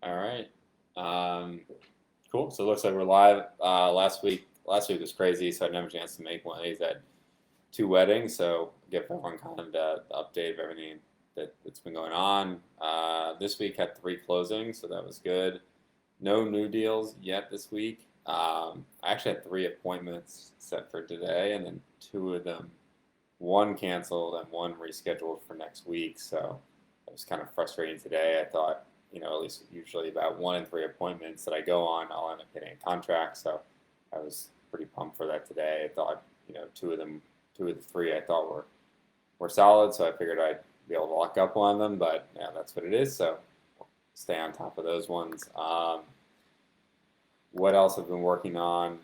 All right. Um, cool. So it looks like we're live. Last week was crazy, so I didn't have a chance to make one of these. I had two weddings, so give everyone kind of the update of everything that's been going on. This week had three closings, so that was good. No new deals yet this week. I actually had three appointments set for today, and then two of them, one canceled and one rescheduled for next week. So it was kind of frustrating today. I thought, at least usually about 1 in 3 appointments that I go on, I'll end up getting a contract. So I was pretty pumped for that today. I thought, two of the three I thought were solid. So I figured I'd be able to lock up one of them. But yeah, that's what it is. So stay on top of those ones. What else I've been working on?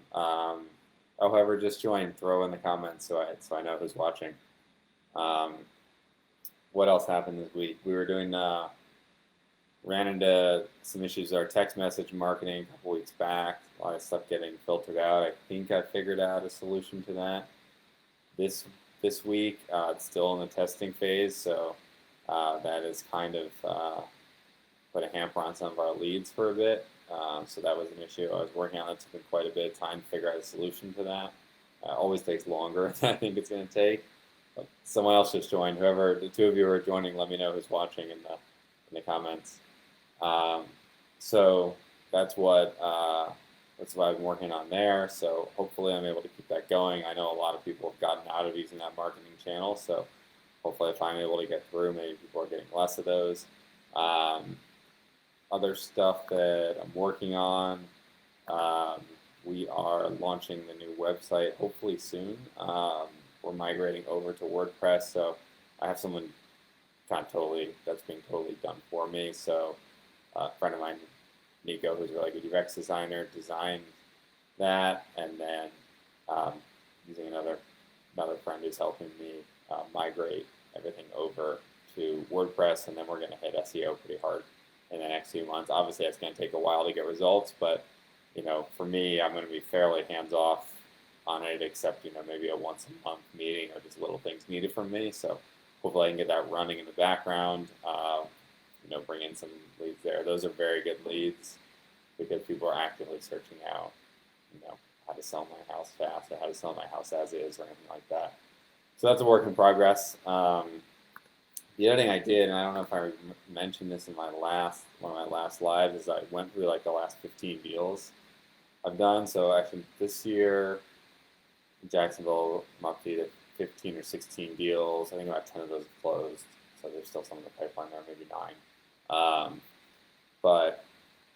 Whoever just joined, throw in the comments so I know who's watching. Um, what else happened this week? We were doing ran into some issues with our text message marketing a couple weeks back. A lot of stuff getting filtered out. I think I figured out a solution to that this this week. It's still in the testing phase, so that is kind of put a hamper on some of our leads for a bit. So that was an issue I was working on. It took me quite a bit of time to figure out a solution to that. Always takes longer than I think it's going to take. But someone else just joined. Whoever the two of you are joining, let me know who's watching in the comments. So that's what I've been working on there. So hopefully I'm able to keep that going. I know a lot of people have gotten out of using that marketing channel. So hopefully if I'm able to get through, maybe people are getting less of those. Other stuff that I'm working on. We are launching the new website hopefully soon. We're migrating over to WordPress, so I have someone that's being totally done for me. So a friend of mine, Nico, who's a really good UX designer, designed that, and then using another friend who's helping me migrate everything over to WordPress, and then we're going to hit SEO pretty hard in the next few months. Obviously, it's going to take a while to get results, but for me, I'm going to be fairly hands off on it, except maybe a once a month meeting or just little things needed from me. So hopefully, I can get that running in the background. Bring in some leads there. Those are very good leads because people are actively searching out, how to sell my house fast or how to sell my house as is or anything like that. So that's a work in progress. The other thing I did, and I don't know if I mentioned this in one of my last lives, is I went through like the last 15 deals I've done. So actually this year in Jacksonville, I'm up to 15 or 16 deals. I think about 10 of those have closed. So there's still some in the pipeline there, maybe 9. But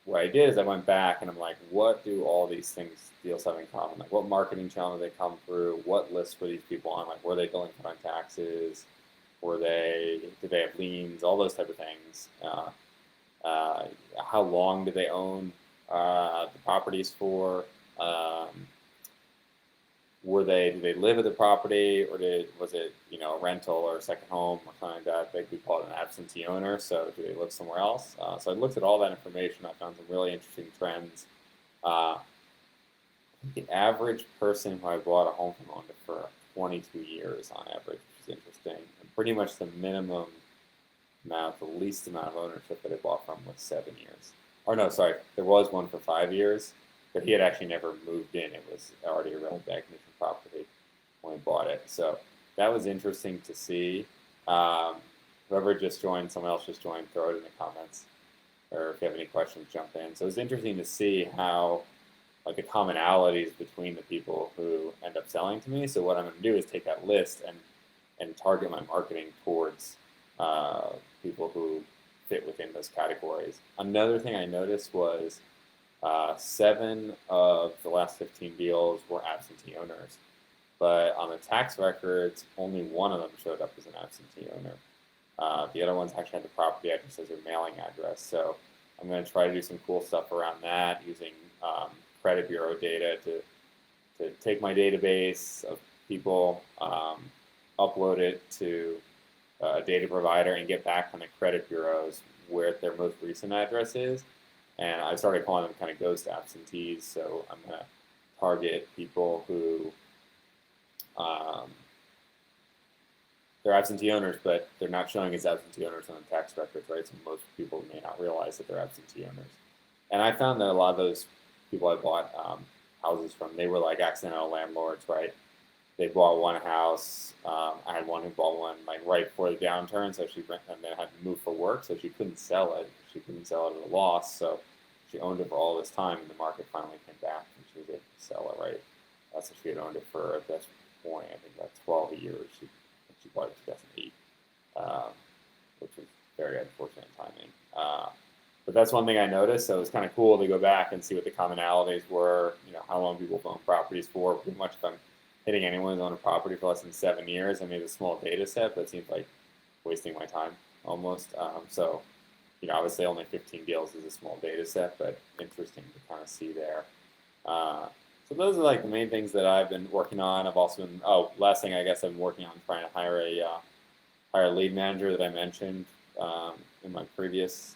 what I did is I went back and I'm like, what do all these deals have in common? Like, what marketing channel did they come through? What lists were these people on? Like, were they delinquent on taxes? Did they have liens? All those type of things. How long did they own the properties for? Did they live at the property, or was it a rental or a second home or something like that? We call it an absentee owner. So do they live somewhere else? So I looked at all that information. I found some really interesting trends. The average person who I bought a home from owned it for 22 years on average, which is interesting. And pretty much the least amount of ownership that I bought from was 7 years. Or no, sorry, there was one for 5 years, but he had actually never moved in. It was already a really bad condition property when we bought it. So that was interesting to see. Whoever just joined, someone else just joined, throw it in the comments. Or if you have any questions, jump in. So it was interesting to see how the commonalities between the people who end up selling to me. So what I'm going to do is take that list and target my marketing towards people who fit within those categories. Another thing I noticed was 7 of the last 15 deals were absentee owners. But on the tax records, only one of them showed up as an absentee owner. The other ones actually had the property address as their mailing address. So I'm going to try to do some cool stuff around that using credit bureau data to take my database of people, upload it to a data provider, and get back from the credit bureaus where their most recent address is. And I started calling them kind of ghost absentees. So I'm going to target people who they're absentee owners, but they're not showing as absentee owners on the tax records, right? So most people may not realize that they're absentee owners. And I found that a lot of those people I bought houses from, they were like accidental landlords, right? They bought one house. I had one who bought one like right before the downturn, so she rent and then had to move for work, so she couldn't sell it. She couldn't sell it at a loss, so she owned it for all this time, and the market finally came back, and she was able to sell it, right? So she had owned it for at this point, I think about 12 years. She bought it in 2008, which was very unfortunate timing. But that's one thing I noticed. So it was kind of cool to go back and see what the commonalities were. You know, how long people own properties for. Pretty much, if I'm hitting anyone who's owned a property for less than 7 years, I made a small data set, but it seems like wasting my time almost. So, you know, obviously only 15 deals is a small data set, but interesting to kind of see there. So those are like the main things that I've been working on. I've also been, last thing I guess I've been working on trying to hire a lead manager that I mentioned in my previous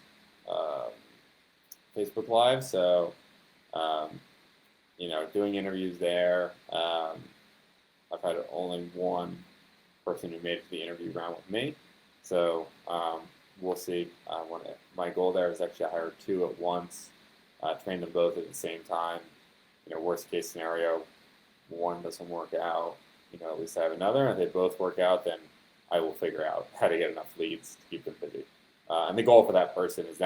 Facebook Live. So, you know, doing interviews there. I've had only one person who made it to the interview round with me. So we'll see. My goal there is actually to hire two at once, train them both at the same time. You know, worst case scenario, one doesn't work out. You know, at least I have another. And if they both work out, then I will figure out how to get enough leads to keep them busy. And the goal for that person is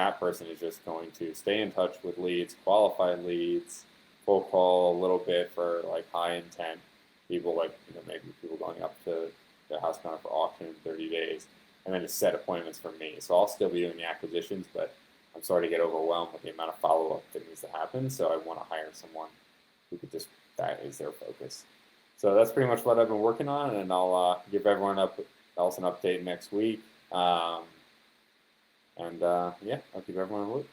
just going to stay in touch with leads, qualified leads, cold call a little bit for like high intent people, like, you know, maybe people going up to the house counter for auction in 30 days, and then just set appointments for me. So I'll still be doing the acquisitions, but I'm starting to get overwhelmed with the amount of follow-up that needs to happen. So I want to hire someone who could just, that is their focus. So that's pretty much what I've been working on, and I'll give everyone else an update next week. Yeah, I'll keep everyone in the loop.